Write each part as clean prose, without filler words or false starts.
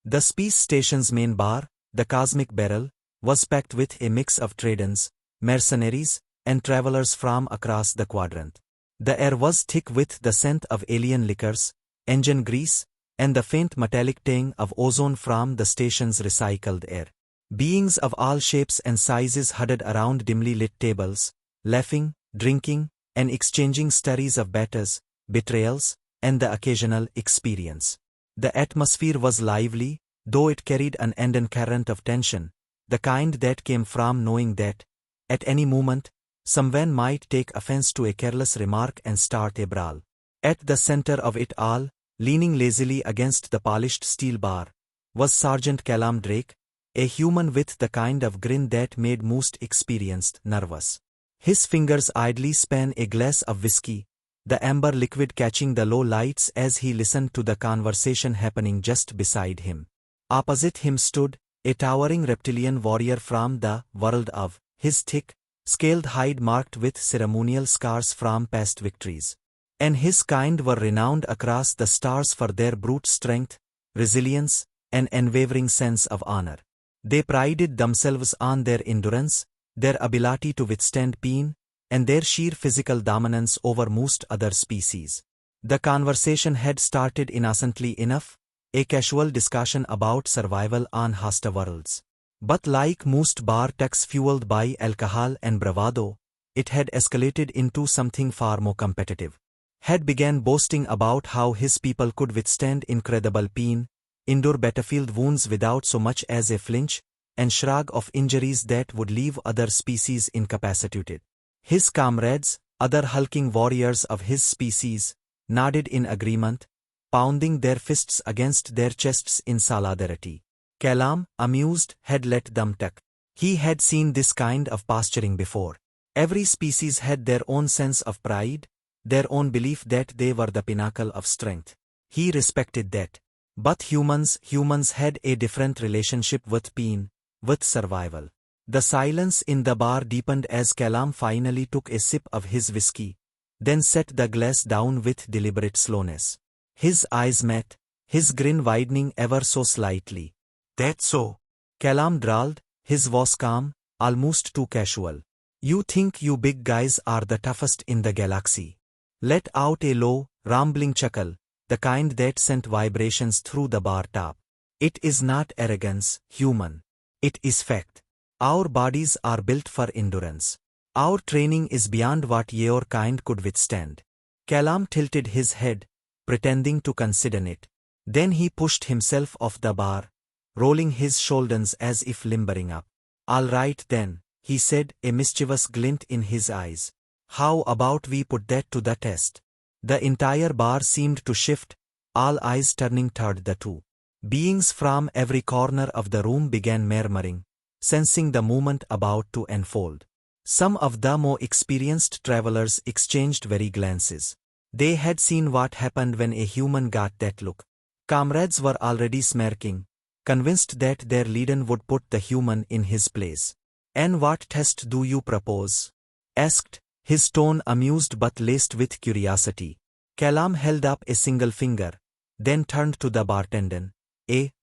The space station's main bar, the Cosmic Barrel, was packed with a mix of traders, mercenaries, and travelers from across the quadrant. The air was thick with the scent of alien liquors, engine grease, and the faint metallic tang of ozone from the station's recycled air. Beings of all shapes and sizes huddled around dimly lit tables, laughing, drinking, and exchanging stories of battles, betrayals, and the occasional experience. The atmosphere was lively, though it carried an undercurrent of tension, the kind that came from knowing that, at any moment, someone might take offense to a careless remark and start a brawl. At the center of it all, leaning lazily against the polished steel bar, was Sergeant Callum Drake, a human with the kind of grin that made most experienced nervous. His fingers idly span a glass of whiskey, the amber liquid catching the low lights as he listened to the conversation happening just beside him. Opposite him stood a towering reptilian warrior from the world of, his thick, scaled hide marked with ceremonial scars from past victories. And his kind were renowned across the stars for their brute strength, resilience, and unwavering sense of honor. They prided themselves on their endurance, their ability to withstand pain, and their sheer physical dominance over most other species. The conversation had started innocently enough, a casual discussion about survival on hostile worlds. But like most bar talks fueled by alcohol and bravado, it had escalated into something far more competitive. Had began boasting about how his people could withstand incredible pain, endure battlefield wounds without so much as a flinch, and shrug of injuries that would leave other species incapacitated. His comrades, other hulking warriors of his species, nodded in agreement, pounding their fists against their chests in solidarity. Callum, amused, had let them talk. He had seen this kind of posturing before. Every species had their own sense of pride, their own belief that they were the pinnacle of strength. He respected that. But humans had a different relationship with pain, with survival. The silence in the bar deepened as Callum finally took a sip of his whiskey, then set the glass down with deliberate slowness. His eyes met, his grin widening ever so slightly. "That's so," Callum drawled, his voice calm, almost too casual. "You think you big guys are the toughest in the galaxy." Let out a low, rumbling chuckle, the kind that sent vibrations through the bar top. "It is not arrogance, human. It is fact. Our bodies are built for endurance. Our training is beyond what your kind could withstand." Callum tilted his head, pretending to consider it. Then he pushed himself off the bar, rolling his shoulders as if limbering up. "All right then," he said, a mischievous glint in his eyes. "How about we put that to the test?" The entire bar seemed to shift, all eyes turning toward the two. Beings from every corner of the room began murmuring, sensing the movement about to unfold. Some of the more experienced travelers exchanged wary glances. They had seen what happened when a human got that look. Comrades were already smirking, convinced that their leader would put the human in his place. "And what test do you propose?" asked, his tone amused but laced with curiosity. Callum held up a single finger, then turned to the bartender.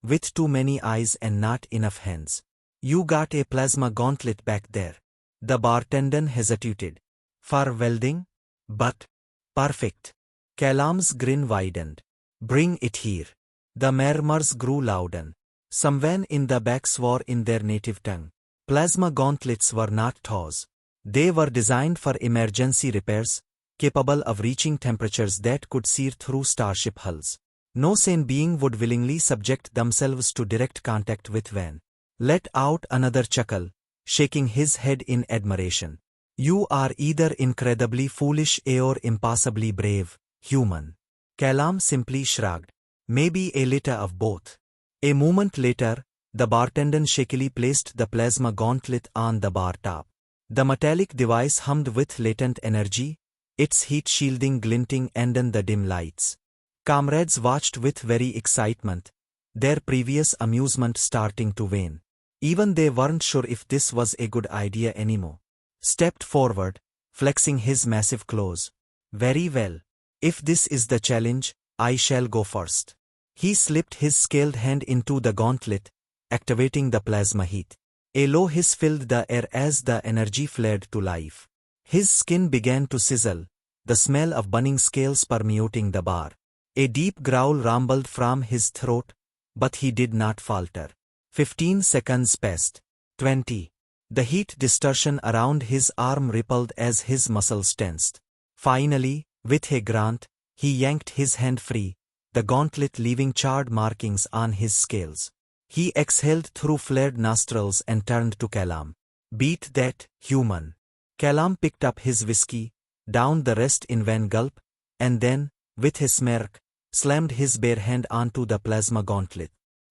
With too many eyes and not enough hands. "You got a plasma gauntlet back there." The bartender hesitated. "For welding? But perfect." Callum's grin widened. "Bring it here." The murmurs grew louder. Someone in the back swore in their native tongue. Plasma gauntlets were not toys. They were designed for emergency repairs, capable of reaching temperatures that could sear through starship hulls. No sane being would willingly subject themselves to direct contact with one. Let out another chuckle, shaking his head in admiration. "You are either incredibly foolish or impossibly brave, human." Callum simply shrugged. "Maybe a little of both." A moment later, the bartender shakily placed the plasma gauntlet on the bar top. The metallic device hummed with latent energy, its heat shielding glinting under the dim lights. Comrades watched with very excitement, their previous amusement starting to wane. Even they weren't sure if this was a good idea anymore. Stepped forward, flexing his massive claws. "Very well. If this is the challenge, I shall go first." He slipped his scaled hand into the gauntlet, activating the plasma heat. A low hiss filled the air as the energy flared to life. His skin began to sizzle, the smell of burning scales permeating the bar. A deep growl rumbled from his throat, but he did not falter. 15 seconds passed. 20. The heat distortion around his arm rippled as his muscles tensed. Finally, with a grunt, he yanked his hand free, the gauntlet leaving charred markings on his scales. He exhaled through flared nostrils and turned to Callum. "Beat that, human." Callum picked up his whiskey, downed the rest in one gulp, and then, with a smirk, slammed his bare hand onto the plasma gauntlet.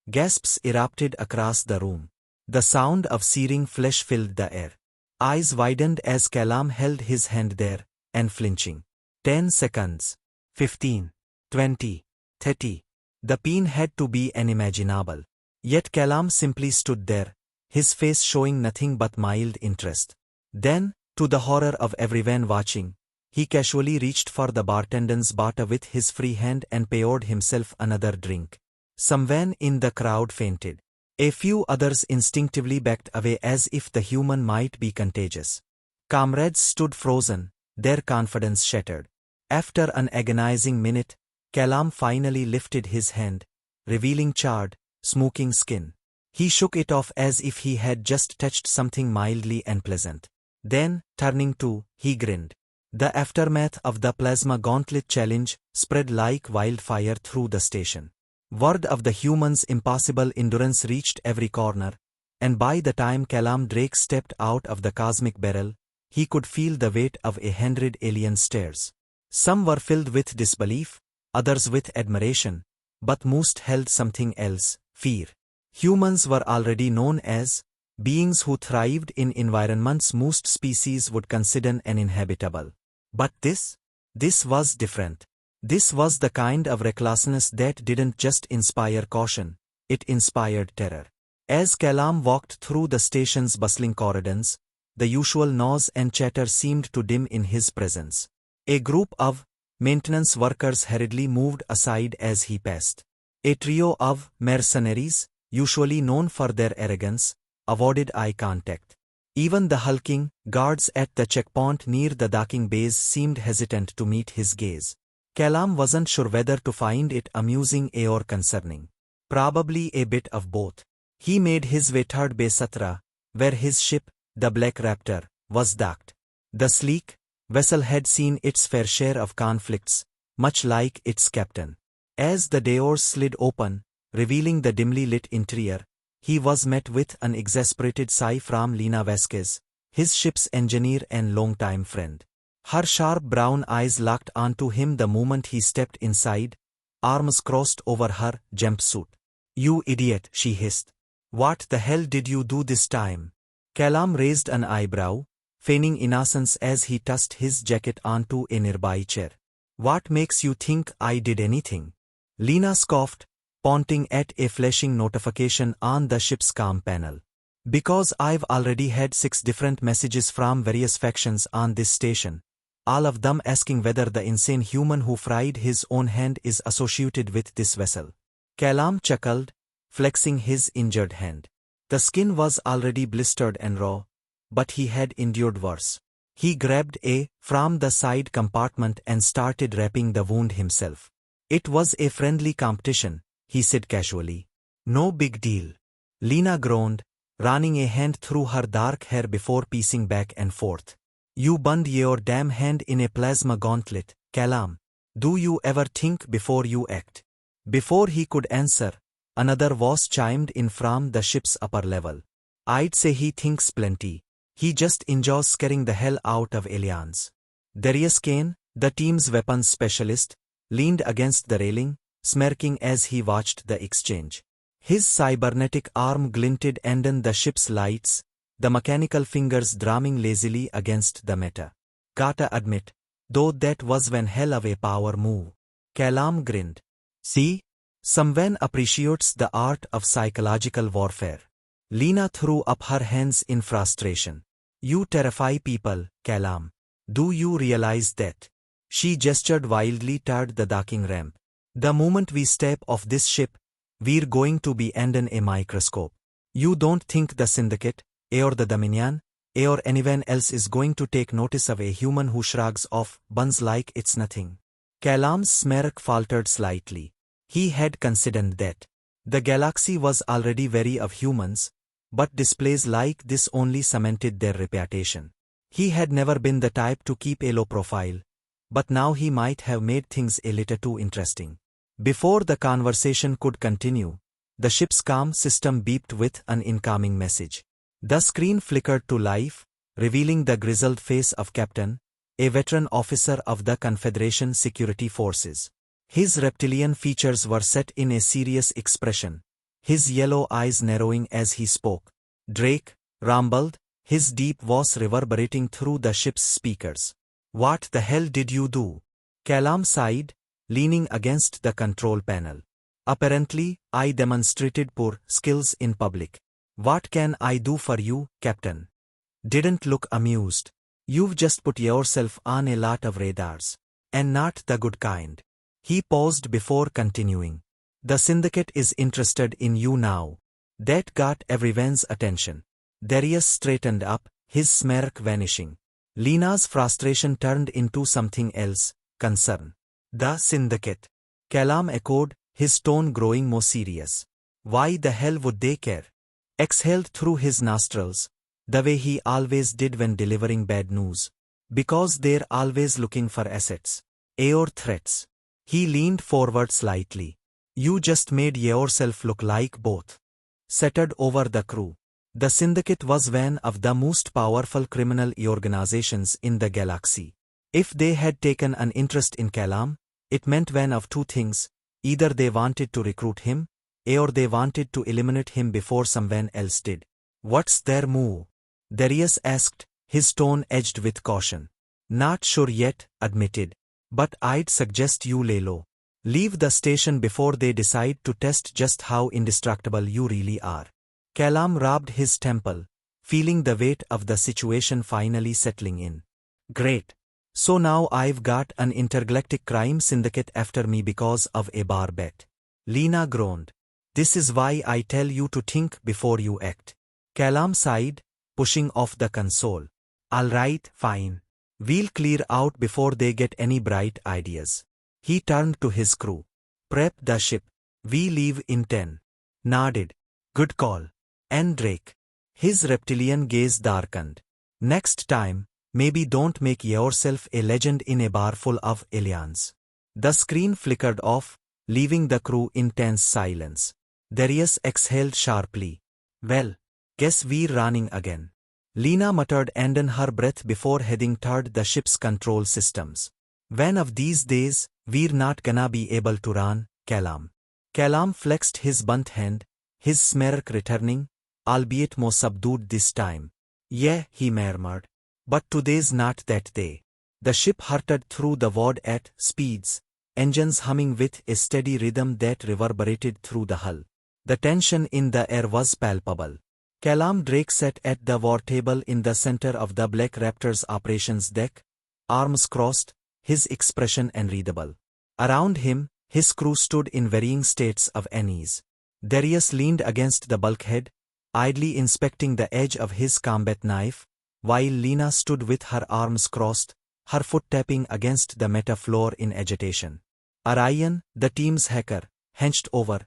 Gasps erupted across the room. The sound of searing flesh filled the air. Eyes widened as Callum held his hand there, unflinching. 10 seconds. 15. 20. 30. The pain had to be unimaginable. Yet Callum simply stood there, his face showing nothing but mild interest. Then, to the horror of everyone watching, he casually reached for the bartender's bottle with his free hand and poured himself another drink. Someone in the crowd fainted. A few others instinctively backed away as if the human might be contagious. Comrades stood frozen, their confidence shattered. After an agonizing minute, Callum finally lifted his hand, revealing charred, smoking skin. He shook it off as if he had just touched something mildly unpleasant. Then, turning to, he grinned. The aftermath of the plasma gauntlet challenge spread like wildfire through the station. Word of the human's impossible endurance reached every corner, and by the time Callum Drake stepped out of the cosmic barrel, he could feel the weight of 100 alien stares. Some were filled with disbelief, others with admiration, but most held something else, fear. Humans were already known as beings who thrived in environments most species would consider uninhabitable. But this was different. This was the kind of recklessness that didn't just inspire caution, it inspired terror. As Callum walked through the station's bustling corridors, the usual noise and chatter seemed to dim in his presence. A group of maintenance workers hurriedly moved aside as he passed. A trio of mercenaries, usually known for their arrogance, avoided eye contact. Even the hulking guards at the checkpoint near the docking bays seemed hesitant to meet his gaze. Callum wasn't sure whether to find it amusing or concerning. Probably a bit of both. He made his way toward Bay Satra, where his ship, the Black Raptor, was docked. The sleek vessel had seen its fair share of conflicts, much like its captain. As the doors slid open, revealing the dimly lit interior, he was met with an exasperated sigh from Lena Vasquez, his ship's engineer and longtime friend. Her sharp brown eyes locked onto him the moment he stepped inside, arms crossed over her jumpsuit. "You idiot," she hissed. "What the hell did you do this time?" Callum raised an eyebrow, feigning innocence as he tossed his jacket onto a nearby chair. "What makes you think I did anything?" Lena scoffed, pointing at a flashing notification on the ship's comm panel. "Because I've already had 6 different messages from various factions on this station, all of them asking whether the insane human who fried his own hand is associated with this vessel." Callum chuckled, flexing his injured hand. The skin was already blistered and raw, but he had endured worse. He grabbed a from the side compartment and started wrapping the wound himself. "It was a friendly competition," he said casually. "No big deal." Lena groaned, running a hand through her dark hair before piecing back and forth. "You burned your damn hand in a plasma gauntlet, Callum. Do you ever think before you act?" Before he could answer, another voice chimed in from the ship's upper level. "I'd say he thinks plenty. He just enjoys scaring the hell out of aliens." Darius Kane, the team's weapons specialist, leaned against the railing, smirking as he watched the exchange. His cybernetic arm glinted under the ship's lights, the mechanical fingers drumming lazily against the metal. "Gotta admit, though that was one hell of a power move." Callum grinned. "See? Someone appreciates the art of psychological warfare." Lena threw up her hands in frustration. "You terrify people, Callum. Do you realize that?" She gestured wildly toward the docking ramp. The moment we step off this ship, we're going to be under a microscope. You don't think the Syndicate, or the Dominion, or anyone else is going to take notice of a human who shrugs off buns like it's nothing? Callum's smirk faltered slightly. He had considered that. The galaxy was already wary of humans, but displays like this only cemented their reputation. He had never been the type to keep a low profile, but now he might have made things a little too interesting. Before the conversation could continue, the ship's comm system beeped with an incoming message. The screen flickered to life, revealing the grizzled face of Captain, a veteran officer of the Confederation Security Forces. His reptilian features were set in a serious expression, his yellow eyes narrowing as he spoke. Drake rumbled, his deep voice reverberating through the ship's speakers. What the hell did you do? Callum sighed, leaning against the control panel. Apparently, I demonstrated poor skills in public. What can I do for you, Captain? Didn't look amused. You've just put yourself on a lot of radars. And not the good kind. He paused before continuing. The Syndicate is interested in you now. That got everyone's attention. Darius straightened up, his smirk vanishing. Lena's frustration turned into something else, concern. The Syndicate. Callum echoed, his tone growing more serious. Why the hell would they care? Exhaled through his nostrils, the way he always did when delivering bad news. Because they're always looking for assets. Or threats. He leaned forward slightly. You just made yourself look like both. Settled over the crew. The Syndicate was one of the most powerful criminal organizations in the galaxy. If they had taken an interest in Callum, it meant one of two things: either they wanted to recruit him, or they wanted to eliminate him before someone else did. What's their move? Darius asked, his tone edged with caution. Not sure yet, admitted. But I'd suggest you lay low. Leave the station before they decide to test just how indestructible you really are. Callum rubbed his temple, feeling the weight of the situation finally settling in. Great. So now I've got an intergalactic crime syndicate after me because of a bar bet. Lena groaned. This is why I tell you to think before you act. Callum sighed, pushing off the console. All right, fine. We'll clear out before they get any bright ideas. He turned to his crew. Prep the ship. We leave in 10. Nodded. Good call. And Drake. His reptilian gaze darkened. Next time, maybe don't make yourself a legend in a bar full of aliens. The screen flickered off, leaving the crew in tense silence. Darius exhaled sharply. Well, guess we're running again. Lena muttered under her breath before heading toward the ship's control systems. One of these days, we're not gonna be able to run, Callum. Callum flexed his blunt hand, his smirk returning, albeit more subdued this time. Yeah, he murmured. But today's not that day. The ship hurtled through the void at speeds, engines humming with a steady rhythm that reverberated through the hull. The tension in the air was palpable. Callum Drake sat at the war table in the center of the Black Raptor's operations deck, arms crossed, his expression unreadable. Around him, his crew stood in varying states of unease. Darius leaned against the bulkhead, idly inspecting the edge of his combat knife, while Lena stood with her arms crossed, her foot tapping against the meta floor in agitation. Orion, the team's hacker, hunched over,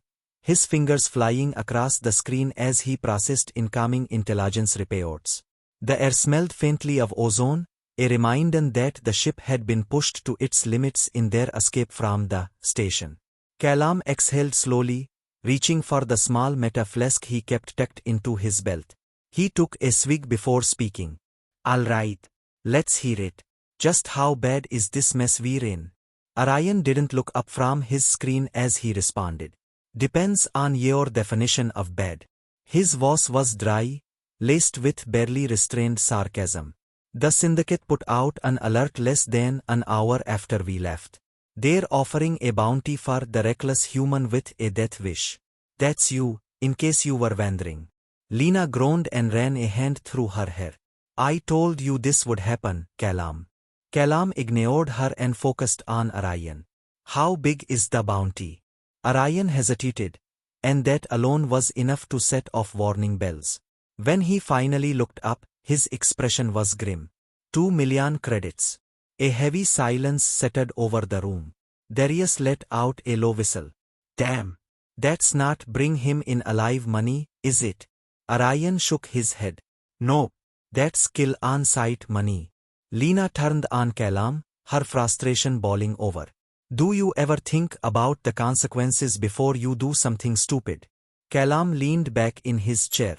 his fingers flying across the screen as he processed incoming intelligence reports. The air smelled faintly of ozone, a reminder that the ship had been pushed to its limits in their escape from the station. Callum exhaled slowly, reaching for the small meta flask he kept tucked into his belt. He took a swig before speaking. All right, let's hear it. Just how bad is this mess we're in? Orion didn't look up from his screen as he responded. Depends on your definition of bad. His voice was dry, laced with barely restrained sarcasm. The Syndicate put out an alert less than an hour after we left. They're offering a bounty for the reckless human with a death wish. That's you, in case you were wondering. Lena groaned and ran a hand through her hair. I told you this would happen, Callum. Callum ignored her and focused on Orion. How big is the bounty? Orion hesitated, and that alone was enough to set off warning bells. When he finally looked up, his expression was grim. 2 million credits. A heavy silence settled over the room. Darius let out a low whistle. Damn! That's not bring him in alive money, is it? Orion shook his head. No. That's kill on-site money. Lena turned on Callum, her frustration boiling over. Do you ever think about the consequences before you do something stupid? Callum leaned back in his chair.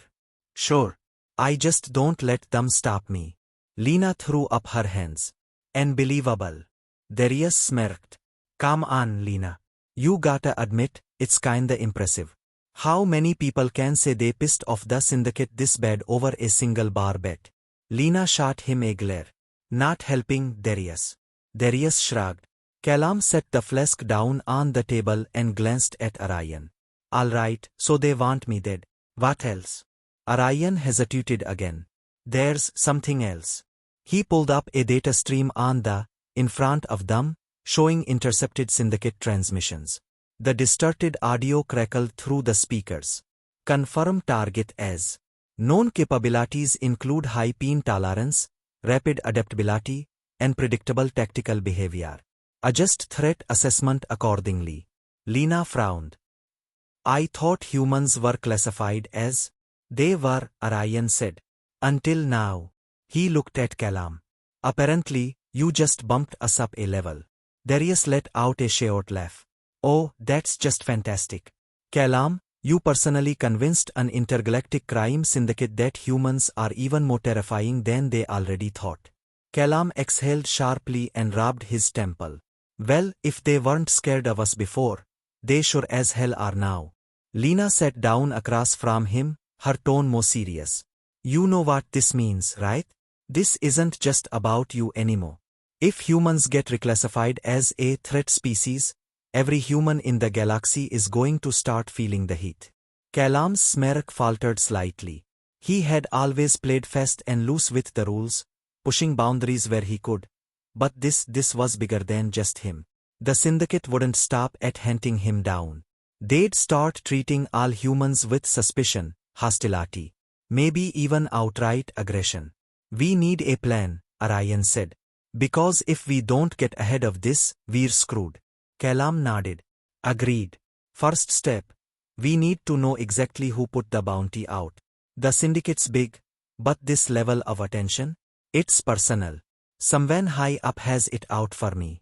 Sure. I just don't let them stop me. Lena threw up her hands. Unbelievable. Darius smirked. Come on, Lena. You gotta admit, it's kinda impressive. How many people can say they pissed off the Syndicate this bad over a single bar bet? Lena shot him a glare. Not helping Darius. Darius shrugged. Callum set the flask down on the table and glanced at Orion. Alright, so they want me dead. What else? Orion hesitated again. There's something else. He pulled up a data stream in front of them, showing intercepted Syndicate transmissions. The distorted audio crackled through the speakers. Confirm target as. Known capabilities include high pain tolerance, rapid adaptability, and predictable tactical behavior. Adjust threat assessment accordingly. Lena frowned. I thought humans were classified as. They were, Orion said. Until now. He looked at Callum. Apparently, you just bumped us up a level. Darius let out a short laugh. Oh, that's just fantastic. Callum, you personally convinced an intergalactic crime syndicate that humans are even more terrifying than they already thought. Callum exhaled sharply and rubbed his temple. Well, if they weren't scared of us before, they sure as hell are now. Lena sat down across from him, her tone more serious. You know what this means, right? This isn't just about you anymore. If humans get reclassified as a threat species, every human in the galaxy is going to start feeling the heat. Callum's smirk faltered slightly. He had always played fast and loose with the rules, pushing boundaries where he could. But this was bigger than just him. The Syndicate wouldn't stop at hunting him down. They'd start treating all humans with suspicion, hostility, maybe even outright aggression. We need a plan, Orion said. Because if we don't get ahead of this, we're screwed. Callum nodded. Agreed. First step. We need to know exactly who put the bounty out. The Syndicate's big, but this level of attention? It's personal. Someone high up has it out for me.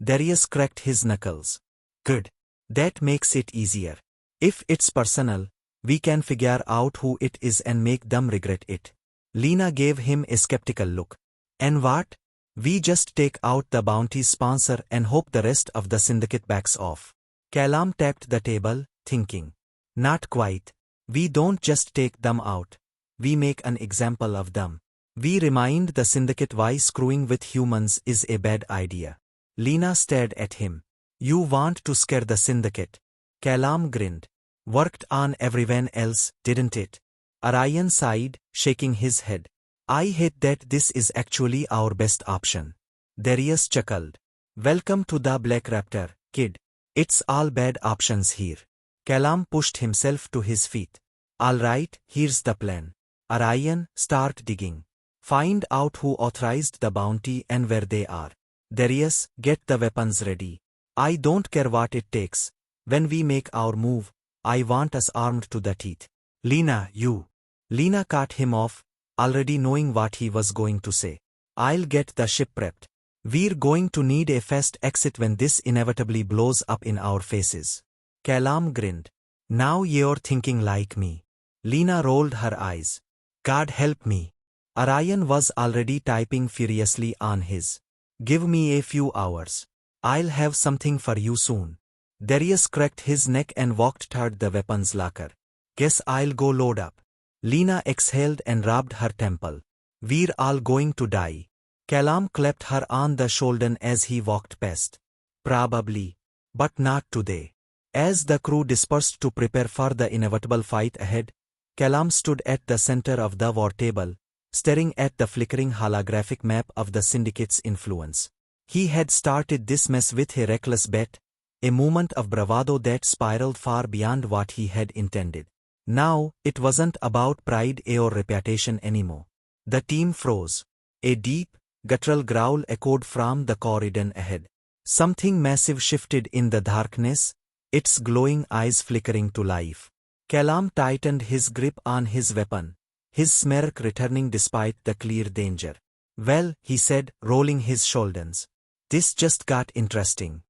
Darius cracked his knuckles. Good. That makes it easier. If it's personal, we can figure out who it is and make them regret it. Lena gave him a skeptical look. And what? We just take out the bounty sponsor and hope the rest of the Syndicate backs off. Callum tapped the table, thinking. Not quite. We don't just take them out. We make an example of them. We remind the Syndicate why screwing with humans is a bad idea. Lena stared at him. You want to scare the Syndicate? Callum grinned. Worked on everyone else, didn't it? Orion sighed, shaking his head. I hate that this is actually our best option. Darius chuckled. Welcome to the Black Raptor, kid. It's all bad options here. Callum pushed himself to his feet. Alright, here's the plan. Orion, start digging. Find out who authorized the bounty and where they are. Darius, get the weapons ready. I don't care what it takes. When we make our move, I want us armed to the teeth. Lena, you. Lena cut him off, already knowing what he was going to say. I'll get the ship prepped. We're going to need a fast exit when this inevitably blows up in our faces. Callum grinned. Now you're thinking like me. Lena rolled her eyes. God help me. Orion was already typing furiously on his. Give me a few hours. I'll have something for you soon. Darius cracked his neck and walked toward the weapons locker. Guess I'll go load up. Lena exhaled and rubbed her temple. We're all going to die. Callum clapped her on the shoulder as he walked past. Probably. But not today. As the crew dispersed to prepare for the inevitable fight ahead, Callum stood at the center of the war table, staring at the flickering holographic map of the Syndicate's influence. He had started this mess with a reckless bet, a movement of bravado that spiraled far beyond what he had intended. Now, it wasn't about pride or reputation anymore. The team froze. A deep, guttural growl echoed from the corridor ahead. Something massive shifted in the darkness, its glowing eyes flickering to life. Callum tightened his grip on his weapon, his smirk returning despite the clear danger. "Well," he said, rolling his shoulders. "This just got interesting."